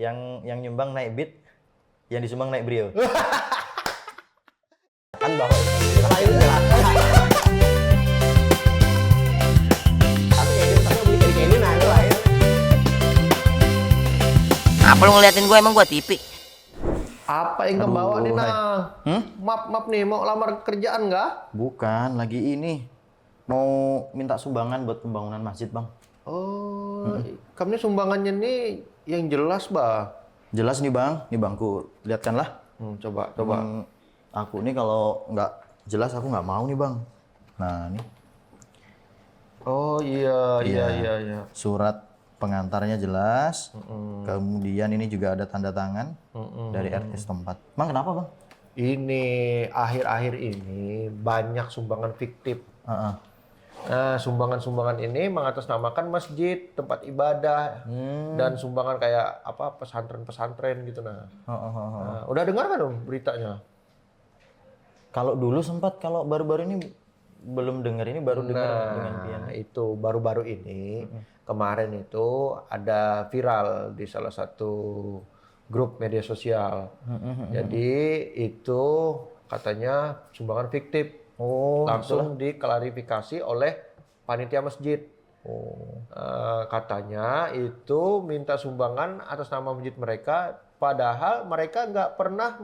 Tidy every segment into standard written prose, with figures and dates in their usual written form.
yang nyumbang naik Beat, yang disumbang naik Brio. Kan bahwa itu lain jelas. Tapi kayak gitu, tapi beli dari kayak ini nah itu lain. Apa lu ngeliatin gue, emang gue tipi? Apa yang kebawa nih Hai. nah? Map nih mau lamar kerjaan nggak? Bukan, lagi ini mau minta sumbangan buat pembangunan masjid, Bang. Oh, kamu sumbangannya nih yang jelas, Bah. Jelas nih, Bang. Nih, Bangku, lihatkanlah. Coba. Aku nih kalau nggak jelas aku nggak mau nih, Bang. Nah, nih Oh iya. surat pengantarnya jelas. Kemudian ini juga ada tanda tangan dari RT setempat. Bang, kenapa, Bang? Ini akhir-akhir ini banyak sumbangan fiktif. Heeh. Nah, sumbangan-sumbangan ini mengatasnamakan masjid, tempat ibadah, dan sumbangan kayak apa pesantren-pesantren gitu nah. Nah, udah dengar kan dong beritanya? Kalau dulu sempat, kalau baru-baru ini belum dengar, ini baru dengar dengan Pian. Nah, itu baru-baru ini kemarin itu ada viral di salah satu grup media sosial. Jadi itu katanya sumbangan fiktif. Oh, Langsung diklarifikasi oleh panitia masjid. Katanya itu minta sumbangan atas nama masjid mereka, padahal mereka nggak pernah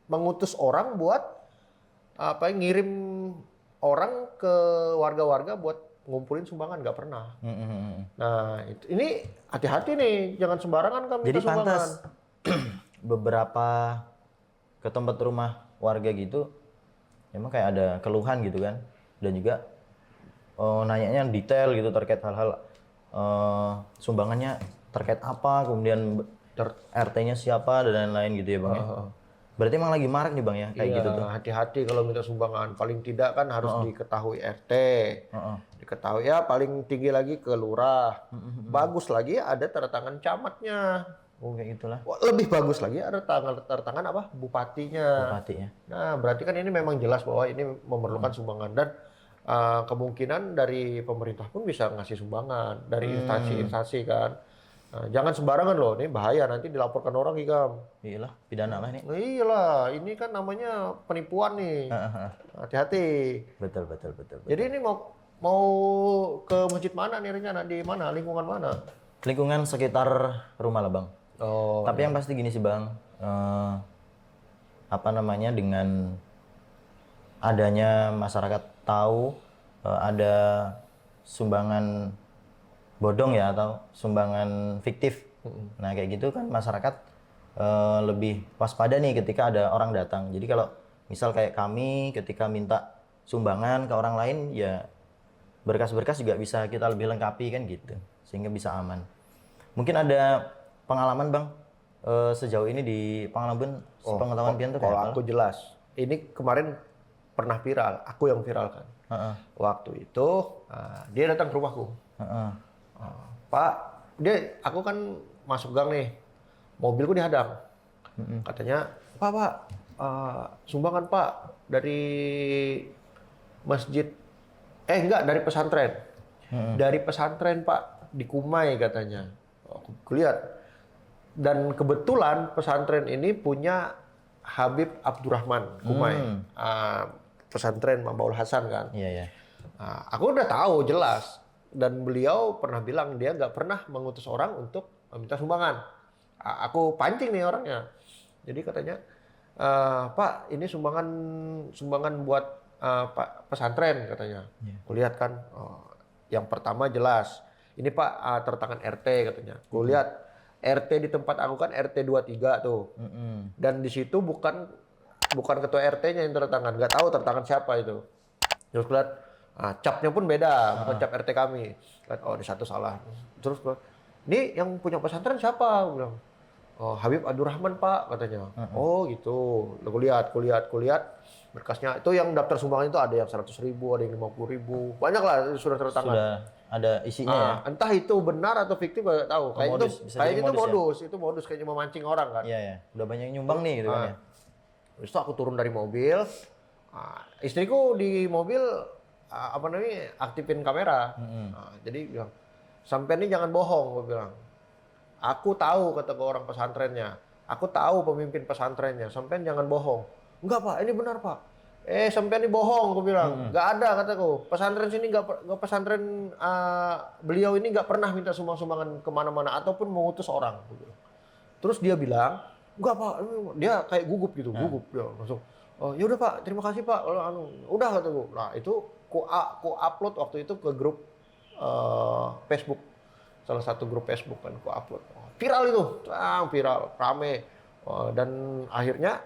mengutus orang buat ngirim orang ke warga-warga buat ngumpulin sumbangan, nggak pernah. Nah, ini hati-hati nih, jangan sembarangan kan minta jadi sumbangan. pantas beberapa ke tempat rumah warga gitu, emang kayak ada keluhan gitu kan, dan juga nanyanya detail gitu terkait hal-hal sumbangannya terkait apa, kemudian RT-nya siapa dan lain-lain gitu ya, Bang. Ya? Berarti emang lagi marak nih, Bang, ya kayak gitu tuh. Hati-hati kalau minta sumbangan. Paling tidak kan harus diketahui RT. Diketahui ya, paling tinggi lagi ke lurah. Bagus lagi ada tanda tangan camatnya. Oh, kayak gitulah. Wah, lebih bagus lagi ada tanda tangan apa? Bupatinya. Bupati ya. Nah, berarti kan ini memang jelas bahwa ini memerlukan sumbangan, dan kemungkinan dari pemerintah pun bisa ngasih sumbangan dari instansi-instansi kan. Nah, jangan sembarangan loh, ini bahaya, nanti dilaporkan orang Ikam. Iyalah, pidana lah nih. Iyalah, ini kan namanya penipuan nih. Hati-hati. Betul. Jadi ini mau ke masjid mana nih rencana, di mana, lingkungan mana? Lingkungan sekitar rumah lah, Bang. Oh. Tapi yang pasti gini sih, Bang. Dengan adanya masyarakat tahu ada sumbangan bodong ya, atau sumbangan fiktif. Nah, kayak gitu kan masyarakat lebih waspada nih ketika ada orang datang. Jadi kalau misal kayak kami ketika minta sumbangan ke orang lain, ya berkas-berkas juga bisa kita lebih lengkapi kan gitu, sehingga bisa aman. Mungkin ada pengalaman, Bang, sejauh ini di pengalaman pengetahuan Pian tuh kayak Kalau apa? aku jelas, ini kemarin pernah viral, aku yang viralkan. Waktu itu dia datang ke rumahku. Pak, aku kan masuk gang nih, mobilku dihadang. Katanya, Pak, sumbangan Pak dari masjid, dari pesantren. Dari pesantren Pak, di Kumai katanya. Aku lihat. Dan kebetulan pesantren ini punya Habib Abdurrahman Kumai. Pesantren Mabaul Hasan kan. Iya. Aku udah tahu jelas. Dan beliau pernah bilang dia nggak pernah mengutus orang untuk meminta sumbangan. Aku pancing nih orangnya. Jadi katanya, Pak, ini sumbangan buat Pak pesantren katanya. Aku lihat kan, yang pertama jelas. Ini Pak, tertangan RT katanya. Aku lihat RT di tempat aku kan RT 23 tuh. Dan di situ bukan ketua RT-nya yang tertangan. Nggak tahu tertangan siapa itu. Terus lihat, capnya pun beda, bukan cap RT kami. Oh, di satu salah. Terus ini yang punya pesantren siapa? Aku bilang, oh, Habib Abdurrahman Pak katanya. Oh gitu. Aku lihat berkasnya. Itu yang daftar sumbangan itu ada yang 100.000, ada yang 50.000. Banyak lah sudah tertangan. Sudah ada isinya ya. Entah itu benar atau fiktif nggak tahu. Kayaknya itu modus kayaknya memancing orang kan. Iya. Udah banyak yang nyumbang nih gitu kan ya. Terus itu aku turun dari mobil. Istriku di mobil aktifin kamera. Jadi bilang, sampai ini jangan bohong, gue bilang. aku tahu kata ke orang pesantrennya, aku tahu pemimpin pesantrennya, sampean jangan bohong. Enggak Pak, ini benar Pak. Sampean ini bohong, aku bilang. Nggak ada kataku. Pesantren sini nggak pesantren beliau ini nggak pernah minta sumbangan kemana-mana ataupun mengutus orang. Aku bilang. Terus dia bilang, enggak Pak, dia kayak gugup gitu, gugup dia langsung. Oh ya udah Pak, terima kasih Pak. Udah kataku. Nah itu ku upload waktu itu ke grup Facebook, salah satu grup Facebook kan ku upload. Viral itu, viral, rame. Dan akhirnya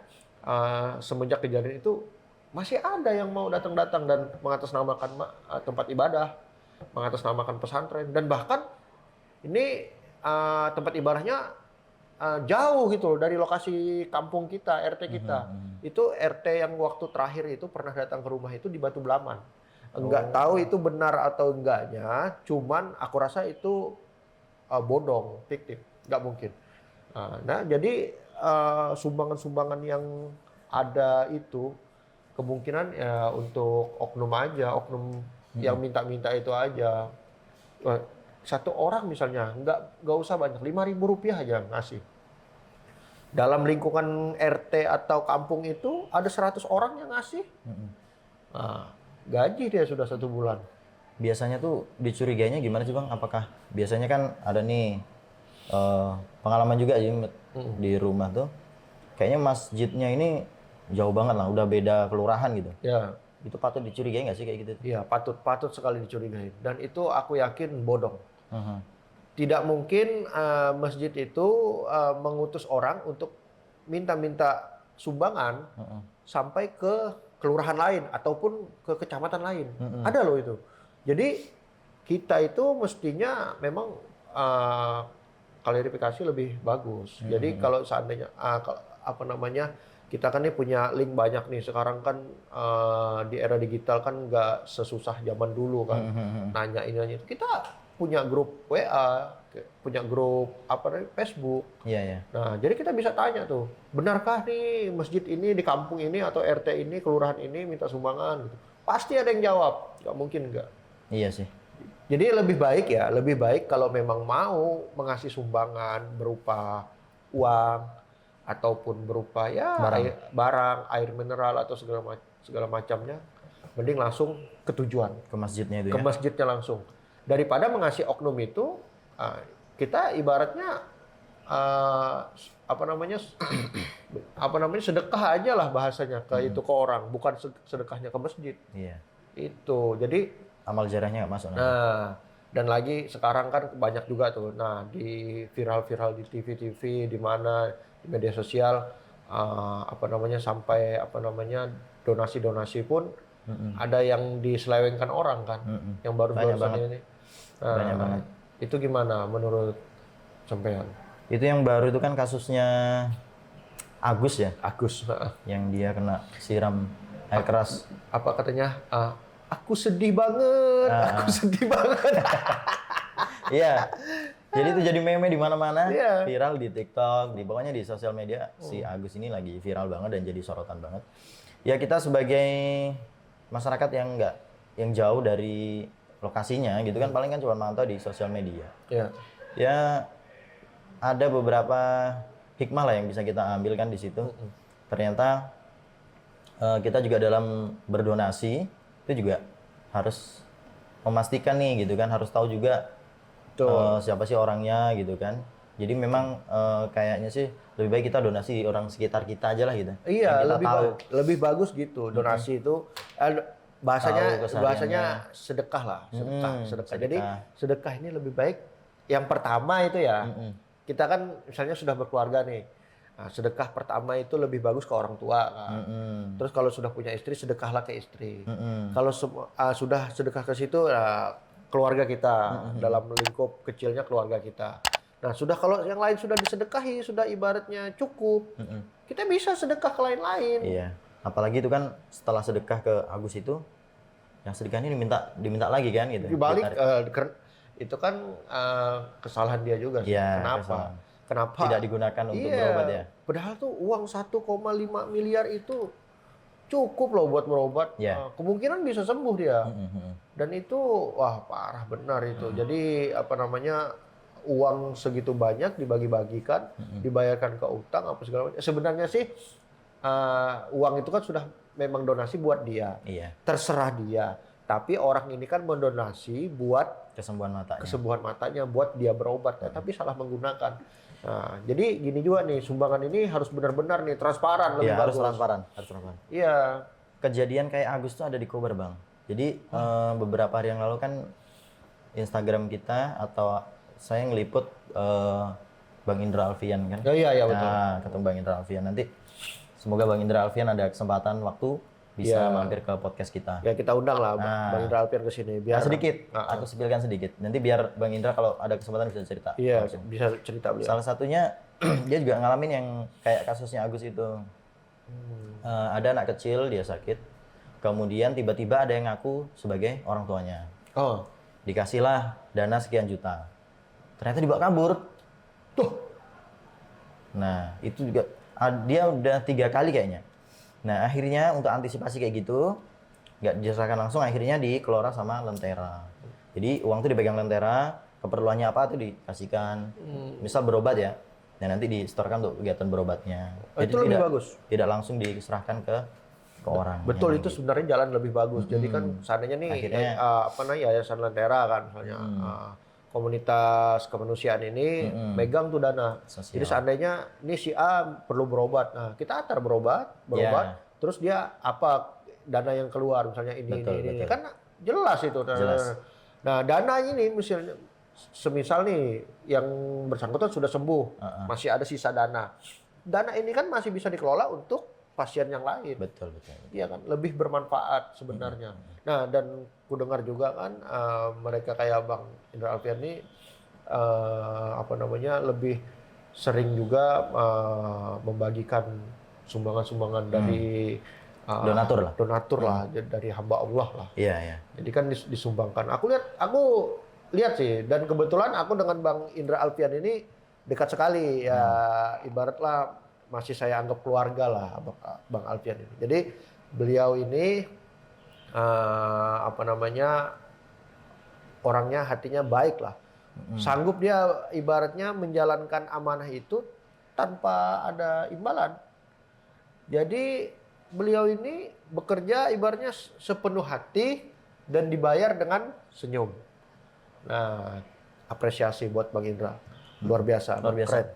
semenjak kejadian itu masih ada yang mau datang-datang dan mengatasnamakan tempat ibadah, mengatasnamakan pesantren, dan bahkan ini tempat ibadahnya jauh gitu loh dari lokasi kampung kita, RT kita. Itu RT yang waktu terakhir itu pernah datang ke rumah itu di Batu Belaman. Enggak tahu itu benar atau enggaknya, cuman aku rasa itu bodong, fiktif, nggak mungkin. Nah, jadi sumbangan-sumbangan yang ada itu kemungkinan ya untuk oknum aja, oknum yang minta-minta itu aja. Satu orang misalnya, nggak usah banyak, Rp5.000 aja ngasih. Dalam lingkungan RT atau kampung itu ada 100 orang yang ngasih. Nah, gaji dia sudah 1 bulan. Biasanya tuh dicurigainya gimana sih Bang? Apakah biasanya kan ada nih pengalaman juga sih di rumah tuh, kayaknya masjidnya ini jauh banget lah, udah beda kelurahan gitu. Ya, Itu patut dicurigai nggak sih kayak gitu? iya patut sekali dicurigai. Dan itu aku yakin bodong. Tidak mungkin masjid itu mengutus orang untuk minta-minta sumbangan sampai ke kelurahan lain ataupun ke kecamatan lain. Ada loh itu. Jadi kita itu mestinya memang klarifikasi lebih bagus. Jadi kalau seandainya kita kan nih punya link banyak nih. Sekarang kan di era digital kan nggak sesusah zaman dulu kan. Nanya ini nanya itu. Kita punya grup WA, punya grup Facebook. Iya. Nah, jadi kita bisa tanya tuh, benarkah nih masjid ini di kampung ini atau RT ini, kelurahan ini minta sumbangan gitu. Pasti ada yang jawab, nggak mungkin nggak. Iya sih. Jadi lebih baik kalau memang mau mengasih sumbangan berupa uang ataupun berupa ya barang, air mineral atau segala macamnya, mending langsung ke tujuan, Ke masjidnya itu ke ya. masjidnya langsung. Daripada mengasih oknum itu, kita ibaratnya sedekah aja lah bahasanya ke itu ke orang, bukan sedekahnya ke masjid. Iya. Itu. Jadi Amal jarahnya nggak masuk. nah, dan lagi sekarang kan banyak juga tuh. Nah, di viral-viral di TV-TV di mana di media sosial sampai donasi-donasi pun ada yang diselewengkan orang kan. Yang baru-baru ini. Nah, Banyak banget. Itu gimana menurut sampean? Itu yang baru itu kan kasusnya Agus ya, Agus, yang dia kena siram air keras. apa katanya? Aku sedih banget, aku sedih banget. Iya. Jadi itu jadi meme di mana-mana, Iya. viral di TikTok, pokoknya di sosial media si Agus ini lagi viral banget dan jadi sorotan banget. Ya kita sebagai masyarakat yang jauh dari lokasinya gitu kan, paling kan cuma mantau di sosial media. Ya. Ya ada beberapa hikmah lah yang bisa kita ambilkan di situ. Ternyata kita juga dalam berdonasi itu juga harus memastikan nih gitu kan, harus tahu juga siapa sih orangnya gitu kan. Jadi memang kayaknya sih lebih baik kita donasi orang sekitar kita aja lah gitu. Iya, Yang kita lebih bagus gitu. Donasi itu bahasanya sedekah lah, sedekah. Jadi sedekah ini lebih baik. Yang pertama itu ya, kita kan misalnya sudah berkeluarga nih. Nah, sedekah pertama itu lebih bagus ke orang tua kan. Terus kalau sudah punya istri, sedekahlah ke istri. Kalau sudah sedekah ke situ, keluarga kita, dalam lingkup kecilnya keluarga kita. Nah, kalau yang lain sudah disedekahi, sudah ibaratnya cukup, kita bisa sedekah ke lain-lain. Iya. Apalagi itu kan setelah sedekah ke Agus itu, yang sedekah ini diminta lagi kan gitu. Dibalik itu kan kesalahan dia juga. Iya, Kenapa? kesalahan. Kenapa? Tidak digunakan untuk berobat ya. Padahal tuh uang 1,5 miliar itu cukup loh buat berobat. Iya. Kemungkinan bisa sembuh dia. Dan itu wah parah benar itu. Jadi uang segitu banyak dibagi-bagikan, dibayarkan ke utang apa segala macam. Sebenarnya sih uang itu kan sudah memang donasi buat dia, Iya. terserah dia. Tapi orang ini kan mendonasi buat Kesembuhan matanya. buat dia berobat, tapi salah menggunakan. Nah, jadi gini juga nih, sumbangan ini harus benar-benar nih transparan, lebih Iya, harus bagus. transparan. Iya. Kejadian kayak Agus tuh ada di Kober, Bang. Jadi beberapa hari yang lalu kan Instagram kita atau saya ngeliput Bang Indra Alfian kan. Iya betul. Nah, ketemu Bang Indra Alfian nanti. Semoga Bang Indra Alfian ada kesempatan waktu bisa mampir ke podcast kita. Ya kita undang lah Bang Indra Alfian ke sini biar Sedikit, aku sepilkan sedikit. Nanti biar Bang Indra kalau ada kesempatan bisa cerita. Iya, langsung. bisa cerita beliau. Salah satunya dia juga ngalamin yang kayak kasusnya Agus itu. Ada anak kecil dia sakit, kemudian tiba-tiba ada yang ngaku sebagai orang tuanya. Oh, Dikasihlah dana sekian juta. Ternyata dibawa kabur. tuh. Nah, itu juga dia udah 3 kali kayaknya. Nah, akhirnya untuk antisipasi kayak gitu, nggak diserahkan langsung, akhirnya dikelola sama Lentera. Jadi uang itu dipegang Lentera, keperluannya apa tuh dikasihkan. Misal berobat ya, nah nanti disetorkan untuk kegiatan berobatnya. Jadi Itu lebih bagus. Tidak langsung diserahkan ke orang. Betul, itu sebenarnya jalan lebih bagus. Jadi kan seandainya nih Akhirnya- Yayasan Lentera kan misalnya komunitas kemanusiaan ini megang tuh dana. Sosial. Jadi seandainya nih si A perlu berobat. Nah, kita antar berobat, terus dia apa dana yang keluar misalnya ini Betul. kan jelas itu. Jelas. Nah, dana ini misalnya semisal nih yang bersangkutan sudah sembuh, masih ada sisa dana. Dana ini kan masih bisa dikelola untuk pasien yang lain. Betul. Iya kan, lebih bermanfaat sebenarnya. Nah, dan ku dengar juga kan mereka kayak Bang Indra Alfian ini lebih sering juga membagikan sumbangan-sumbangan dari donatur lah, dari hamba Allah lah. Iya. Jadi kan disumbangkan. Aku lihat sih, dan kebetulan aku dengan Bang Indra Alfian ini dekat sekali ya, ibaratlah masih saya anggap keluarga lah Bang Alfian ini. Jadi beliau ini orangnya hatinya baik lah. Sanggup dia ibaratnya menjalankan amanah itu tanpa ada imbalan. Jadi beliau ini bekerja ibaratnya sepenuh hati dan dibayar dengan senyum. Nah, apresiasi buat Bang Indra. Luar biasa. Keren.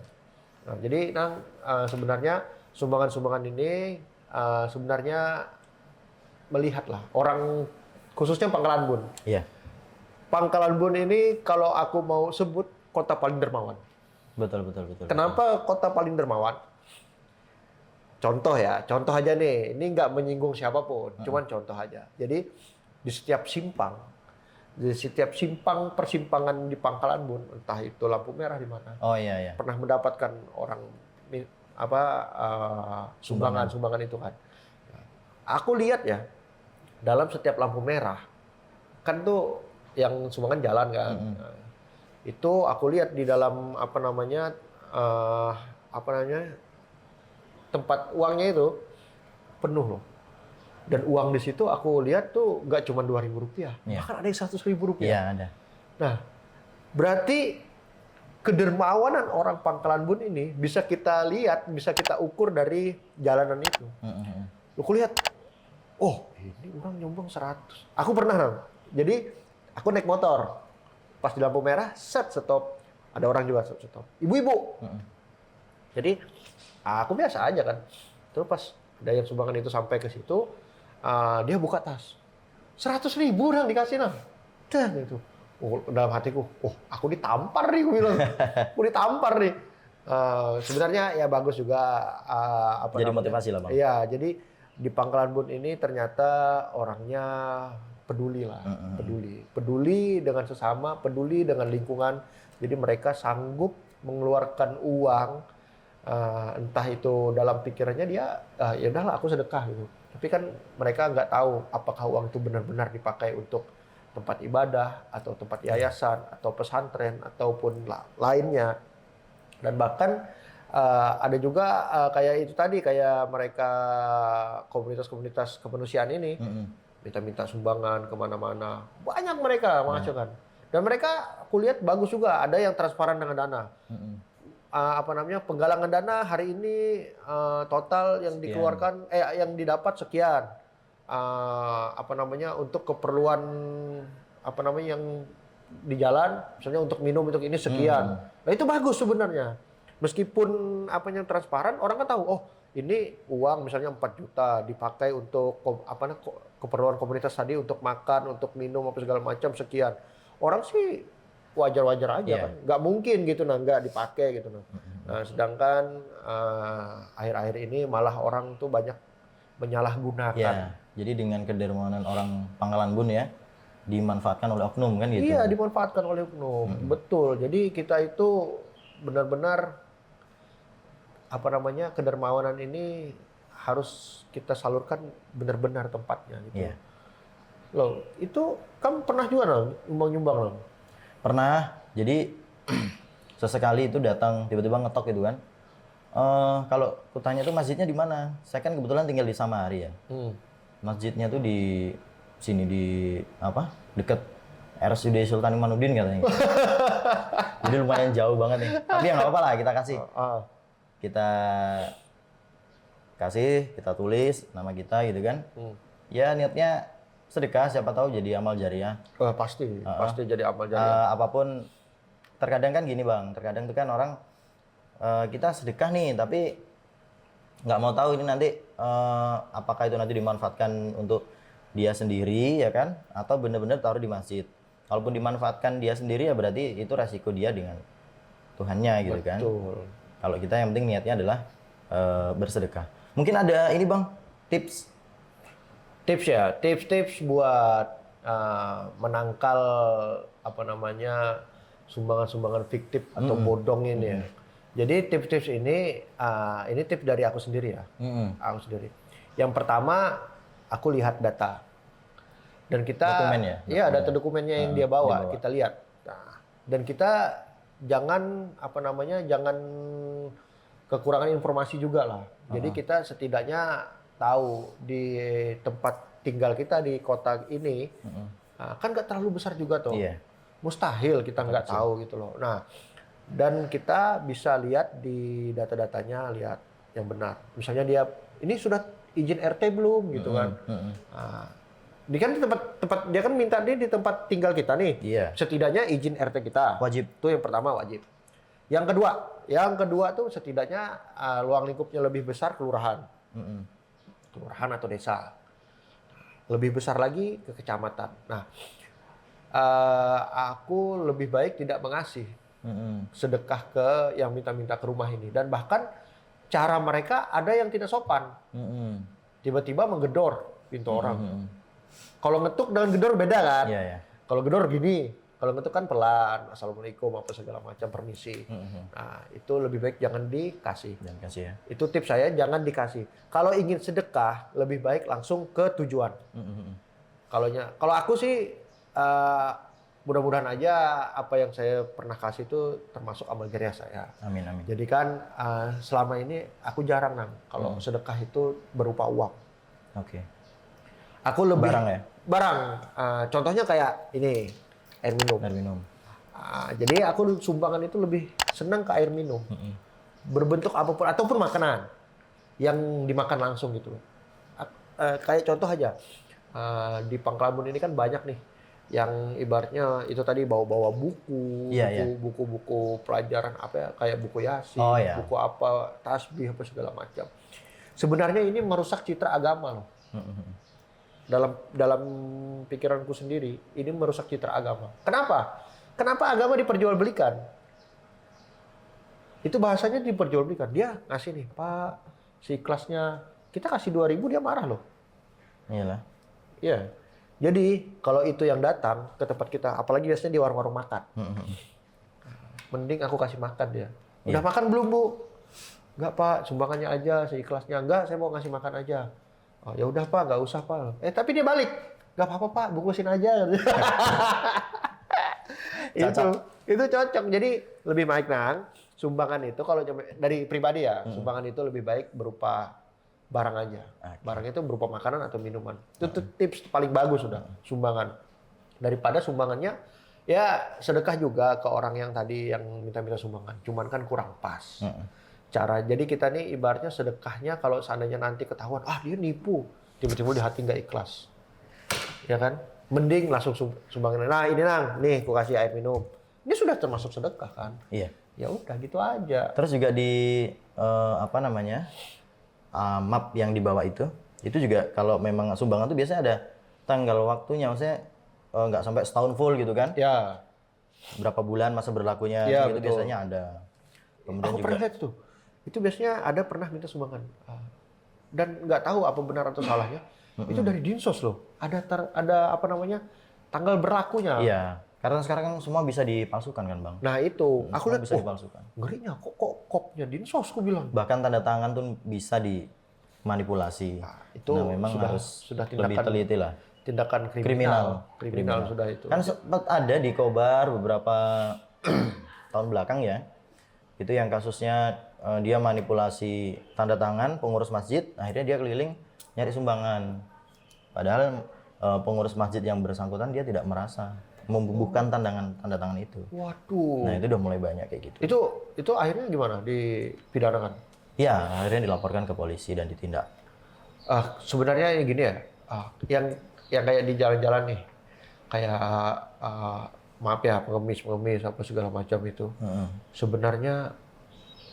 Nah, jadi sebenarnya sumbangan-sumbangan ini sebenarnya melihatlah orang khususnya Pangkalan Bun. Iya. Pangkalan Bun ini kalau aku mau sebut kota paling dermawan. Betul. Kenapa kota paling dermawan? Contoh aja nih, ini nggak menyinggung siapapun, cuman contoh aja. Jadi di setiap persimpangan di Pangkalan Bun, entah itu lampu merah di mana, Oh iya. pernah mendapatkan orang sumbangan itu kan. Aku lihat ya, dalam setiap lampu merah kan tuh yang sumbangan jalan kan. Nah, itu aku lihat di dalam tempat uangnya itu penuh loh. Dan uang di situ aku lihat tuh nggak cuma Rp2.000, bahkan ada yang Rp100.000. Iya, ada. Nah, berarti kedermawanan orang Pangkalan Bun ini bisa kita lihat, bisa kita ukur dari jalanan itu. Aku lihat, oh ini orang nyumbang 100. Aku pernah, jadi aku naik motor, pas di lampu merah, stop. Ada orang juga stop. Ibu-ibu. Jadi aku biasa aja kan. Terus pas ada yang sumbangan itu sampai ke situ, dia buka tas. 100.000 orang dikasih nang. Dan itu. Dalam hatiku, aku ditampar nih, gue bilang. Aku ditampar nih. Sebenarnya ya bagus juga. Jadi motivasi lah, Bang. Iya, jadi di Pangkalan Bun ini ternyata orangnya peduli lah. Peduli dengan sesama, peduli dengan lingkungan. Jadi mereka sanggup mengeluarkan uang, entah itu dalam pikirannya dia, ya udahlah aku sedekah gitu. Tapi kan mereka nggak tahu apakah uang itu benar-benar dipakai untuk tempat ibadah atau tempat yayasan atau pesantren ataupun lainnya. Dan bahkan ada juga kayak itu tadi, kayak mereka komunitas-komunitas kemanusiaan ini minta-minta sumbangan kemana-mana. Banyak mereka menghasilkan. Dan mereka aku lihat bagus juga, ada yang transparan dengan dana. Penggalangan dana hari ini total yang dikeluarkan yang didapat sekian. Untuk keperluan yang di jalan, misalnya untuk minum untuk ini sekian. Nah itu bagus sebenarnya. Meskipun yang transparan, orang kan tahu, oh ini uang misalnya 4 juta dipakai untuk keperluan komunitas tadi, untuk makan, untuk minum apa segala macam sekian. Orang sih wajar-wajar aja kan, nggak mungkin gitu nggak dipakai gitu Nah sedangkan akhir-akhir ini malah orang tuh banyak menyalahgunakan. Ya, jadi dengan kedermawanan orang Pangkalan Bun ya, dimanfaatkan oleh oknum kan gitu. Iya, dimanfaatkan oleh oknum. Betul. Jadi kita itu benar-benar kedermawanan ini harus kita salurkan benar-benar tempatnya gitu. Iya. Loh, itu kamu pernah juga nyumbang-nyumbang loh? Pernah. Jadi sesekali itu datang tiba-tiba ngetok gitu kan. Kalau kutanya tuh masjidnya di mana? Saya kan kebetulan tinggal di Samari ya. Masjidnya tuh di sini dekat RSUD Sultan Imanuddin katanya. Jadi lumayan jauh banget nih. Tapi ya nggak apa-apa lah, kita kasih. Kita tulis nama kita gitu kan. Ya niatnya sedekah, siapa tahu jadi amal jariah. Pasti jadi amal jariah. Apapun, terkadang kan gini Bang, terkadang itu kan orang kita sedekah nih, tapi nggak mau tahu ini nanti apakah itu nanti dimanfaatkan untuk dia sendiri ya kan, atau benar-benar taruh di masjid. Kalaupun dimanfaatkan dia sendiri ya berarti itu resiko dia dengan Tuhannya gitu kan. Betul. Kalau kita yang penting niatnya adalah bersedekah. Mungkin ada ini Bang, tips buat menangkal sumbangan-sumbangan fiktif atau bodong ini ya. Jadi tips-tips ini tips dari aku sendiri ya. Aku sendiri. Yang pertama, aku lihat data. Dan kita dokumen ya? Iya, data dokumennya yang dia bawa, kita lihat. Nah, dan kita jangan jangan kekurangan informasi juga lah. Jadi kita setidaknya tahu di tempat tinggal kita di kota ini, kan nggak terlalu besar juga tuh. Iya. Mustahil kita nggak tahu gitu loh. Nah, dan kita bisa lihat di data-datanya, lihat yang benar. Misalnya ini sudah izin RT belum gitu kan. Nah, dia kan minta di tempat tinggal kita nih. Iya. Setidaknya izin RT kita. Wajib. Itu yang pertama, wajib. Yang kedua tuh setidaknya ruang lingkupnya lebih besar kelurahan. Kelurahan atau desa. Lebih besar lagi ke kecamatan. Nah, aku lebih baik tidak mengasih sedekah ke yang minta-minta ke rumah ini. Dan bahkan cara mereka ada yang tidak sopan. Tiba-tiba menggedor pintu orang. Kalau ngetuk dengan gedor beda kan? Iya. Kalau gedor gini, kalau ngetuk kan pelan, assalamualaikum apa segala macam, permisi. Nah, itu lebih baik jangan dikasih. Jangan kasih ya. Itu tips saya, jangan dikasih. Kalau ingin sedekah, lebih baik langsung ke tujuan. Kalau aku sih mudah-mudahan aja apa yang saya pernah kasih itu termasuk amal jariah saya. Amin. Jadi kan selama ini aku jarang kalau sedekah itu berupa uang. Oke. Aku lebih Barang ya? Barang. Contohnya kayak ini, air minum. Air minum. Jadi aku sumbangan itu lebih senang ke air minum. Berbentuk apapun ataupun makanan yang dimakan langsung gitu. Kayak contoh aja. Di Pangkalan Bun ini kan banyak nih yang ibaratnya itu tadi bawa-bawa buku-buku pelajaran kayak buku Yasin, buku tasbih apa segala macam. Sebenarnya ini merusak citra agama loh. Dalam pikiranku sendiri, ini merusak citra agama. Kenapa? Kenapa agama diperjualbelikan? Itu bahasanya diperjualbelikan. Dia ngasih nih, Pak, si kelasnya kita kasih 2.000 dia marah loh. Iyalah. Iya. Jadi kalau itu yang datang ke tempat kita, apalagi biasanya di warung-warung makan, mending aku kasih makan dia. Udah makan belum Bu? Enggak Pak, sumbangannya aja, seikhlasnya. Enggak, saya mau ngasih makan aja. Oh ya udah Pak, nggak usah Pak. Tapi dia balik. Nggak apa-apa Pak, bungkusin aja. Itu cocok. Jadi lebih baik sumbangan itu kalau dari pribadi ya, sumbangan itu lebih baik berupa barang aja. Barang itu berupa makanan atau minuman. Itu tips paling bagus sudah, sumbangan. Daripada sumbangannya Ya sedekah juga ke orang yang tadi yang minta-minta sumbangan, cuman kan kurang pas. Jadi kita nih ibaratnya sedekahnya kalau seandainya nanti ketahuan, dia nipu, tiba-tiba di hati nggak ikhlas, ya kan? Mending langsung sumbangin. Nah ini Nang, nih aku kasih air minum. Ini sudah termasuk sedekah kan? Iya. Ya udah gitu aja. Terus juga di map yang dibawa itu juga kalau memang sumbangan tuh biasanya ada tanggal waktunya, maksudnya nggak sampai setahun full gitu kan? Ya. Berapa bulan masa berlakunya, Ya, itu betul. biasanya ada. Kemudian Aku juga pernah lihat tuh. Itu biasanya ada pernah minta sumbangan. Dan nggak tahu apa benar atau salahnya. Itu dari Dinsos loh. Ada apa namanya? Tanggal berlakunya. iya, karena sekarang kan semua bisa dipalsukan kan bang. Nah itu, aku Semua lihat, bisa dipalsukan. ngerinya kok kopnya Dinsos, aku bilang. Bahkan tanda tangan tuh bisa dimanipulasi. Itu nah, memang sudah harus lebih tindakan teliti lah. tindakan Kriminal. kriminal sudah itu. Kan sempat ada di Kobar beberapa tahun belakang ya. Itu yang kasusnya dia manipulasi tanda tangan pengurus masjid, akhirnya dia keliling nyari sumbangan. Padahal pengurus masjid yang bersangkutan dia tidak merasa membubuhkan tanda tangan itu. Waduh. Nah, itu udah mulai banyak kayak gitu. Itu akhirnya gimana? Dipidanakan? Ya, akhirnya dilaporkan ke polisi dan ditindak. Sebenarnya yang gini ya, yang kayak di jalan-jalan nih, kayak maaf ya pengemis apa segala macam itu. Sebenarnya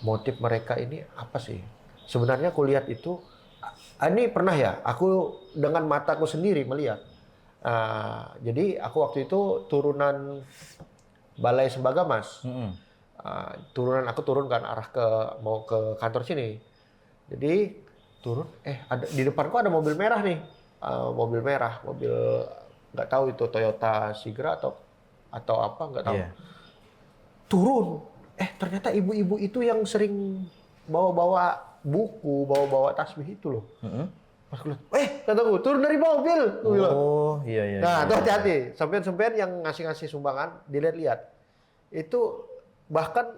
motif mereka ini apa sih? Sebenarnya aku lihat itu, ini pernah ya, aku dengan mataku sendiri melihat. Jadi aku waktu itu turunan Balai Sembaga Mas. Aku turun kan mau ke kantor sini. Jadi turun, ada di depanku ada mobil merah nih. Mobil nggak tahu itu Toyota Sigra atau apa nggak tahu. Iya. Turun, ternyata ibu-ibu itu yang sering bawa-bawa buku, bawa-bawa tasbih itu loh. Pas aku lihat, kataku turun dari mobil. Aku bilang. Oh, iya. Nah, tuh hati-hati. Sampean-sampean yang ngasih-ngasih sumbangan, dilihat-lihat. Itu bahkan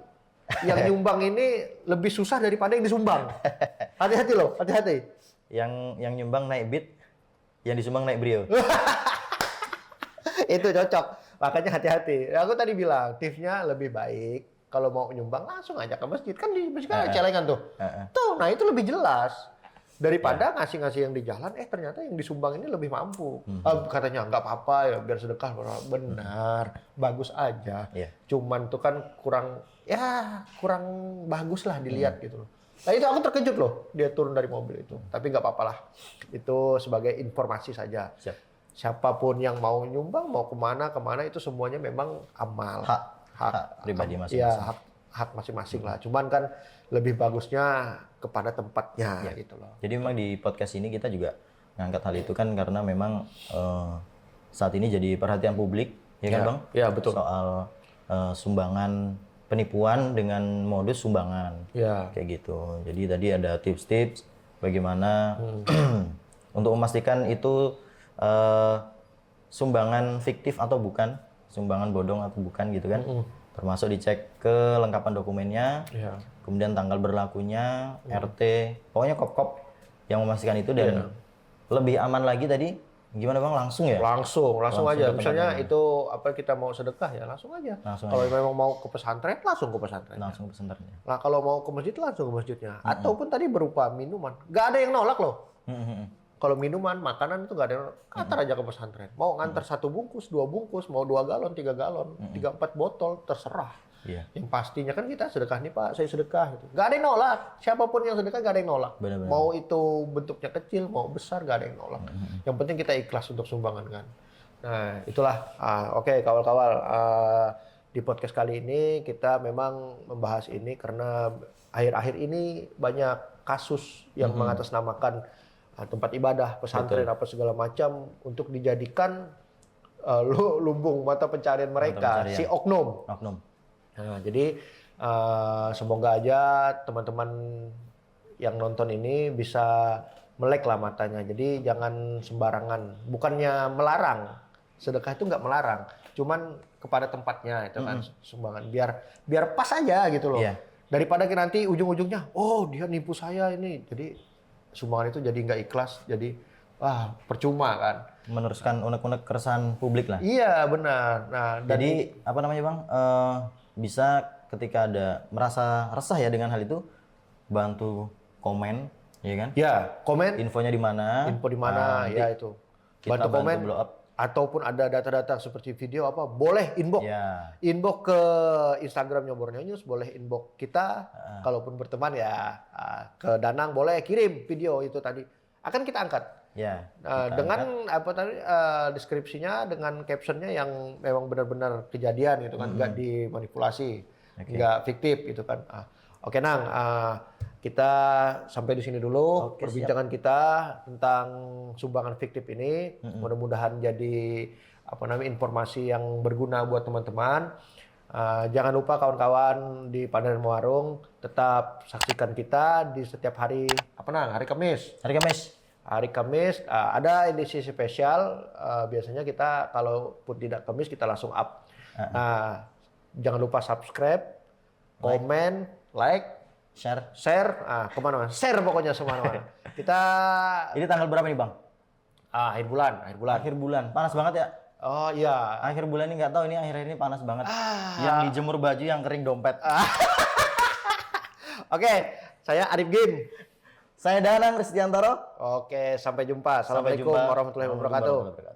yang nyumbang ini lebih susah daripada yang disumbang. Hati-hati loh, hati-hati. Yang nyumbang naik Beat, yang disumbang naik Brio. Itu cocok. Makanya hati-hati. Aku tadi bilang, tipsnya lebih baik kalau mau nyumbang langsung aja ke masjid. Kan di masjid kan ada celengan tuh. Tuh, nah itu lebih jelas. Daripada ngasih-ngasih yang di jalan, ternyata yang disumbang ini lebih mampu. Katanya nggak apa-apa ya, biar sedekah. Benar, bagus aja. Cuman tuh kan kurang bagus lah dilihat gitu loh. Nah itu aku terkejut loh, dia turun dari mobil itu. Tapi nggak apa-apa lah. Itu sebagai informasi saja. Siap. Siapapun yang mau nyumbang, mau kemana itu semuanya memang amal. Hak pribadi masing-masing. Ya, hak masing-masing lah. Cuman kan lebih bagusnya kepada tempatnya gitu loh. Jadi memang di podcast ini kita juga ngangkat hal itu kan karena memang saat ini jadi perhatian publik, ya kan Bang? Ya, betul. Soal sumbangan, penipuan dengan modus sumbangan. Ya. Kayak gitu. Jadi tadi ada tips-tips bagaimana untuk memastikan itu sumbangan fiktif atau bukan, sumbangan bodong atau bukan gitu kan. Termasuk dicek kelengkapan dokumennya, kemudian tanggal berlakunya, RT, pokoknya kop-kop yang memastikan itu dan lebih aman lagi tadi gimana Bang, langsung ya? Langsung aja. ke Misalnya tempatnya. itu apa kita mau sedekah ya langsung aja. Kalau memang mau ke pesantren langsung ke pesantren. Langsung ke pesantrennya. Nah kalau mau ke masjid langsung ke masjidnya. Ataupun tadi berupa minuman, nggak ada yang nolak loh. Kalau minuman, makanan itu nggak ada yang nolak. Antar aja ke pesantren. Mau ngantar 1 bungkus, 2 bungkus, mau 2 galon, 3 galon, 3-4 botol, terserah. Iya. Yang pastinya kan kita sedekah nih Pak, saya sedekah gitu. Nggak ada yang nolak. Siapapun yang sedekah nggak ada yang nolak. Benar-benar. Mau itu bentuknya kecil, mau besar nggak ada yang nolak. Yang penting kita ikhlas untuk sumbangan kan. Nah itulah. Oke, kawan-kawan. Di podcast kali ini kita memang membahas ini karena akhir-akhir ini banyak kasus yang mengatasnamakan tempat ibadah, pesantren, apa segala macam untuk dijadikan lumbung mata pencarian mereka, si oknum. Nah, jadi semoga aja teman-teman yang nonton ini bisa melek lah matanya. Jadi jangan sembarangan. Bukannya melarang, sedekah itu nggak melarang. Cuman kepada tempatnya itu kan sumbangan. Biar pas aja gitu loh. Iya. Daripada nanti ujung-ujungnya, oh dia nipu saya ini. Jadi sumbangan itu jadi nggak ikhlas. Jadi wah percuma kan. Meneruskan unek-unek keresahan publik lah. Iya benar. Nah, Jadi apa namanya Bang? Bisa ketika ada merasa resah ya dengan hal itu, bantu komen, ya kan? ya komen Infonya di mana? info di mana nanti ya itu. kita Bantu komen blow up. ataupun ada data-data seperti video apa boleh inbox. Ya, Inbox ke Instagramnya Borneo News, boleh inbox kita. Kalaupun berteman ya ke Danang boleh kirim video itu tadi. Akan kita angkat. ya. Nah, kita dengan angkat. apa tadi deskripsinya dengan captionnya yang memang benar-benar kejadian gitu kan, nggak dimanipulasi, nggak fiktif gitu kan. Oke Nang, kita sampai di sini dulu Oke, perbincangan kita tentang sumbangan fiktif ini. Mudah-mudahan jadi apa namanya informasi yang berguna buat teman-teman. Jangan lupa kawan-kawan di Pandan Warung tetap saksikan kita di setiap hari apa Nang? Hari Kamis. Hari Kamis. Hari Kamis ada edisi spesial. Biasanya kita kalaupun tidak Kamis kita langsung up. Nah, jangan lupa subscribe, komen, like, share, kemana-mana. Share pokoknya semana-mana. Kita Ini tanggal berapa nih Bang? akhir bulan. Akhir bulan. Panas banget ya? Oh iya. Akhir bulan ini nggak tahu ini akhir-akhir ini panas banget. Yang dijemur baju, yang kering dompet. Oke, saya Arif Gin. Saya Danang Ristiantoro. Oke, sampai jumpa. Sampai Assalamualaikum jumpa. warahmatullahi wabarakatuh.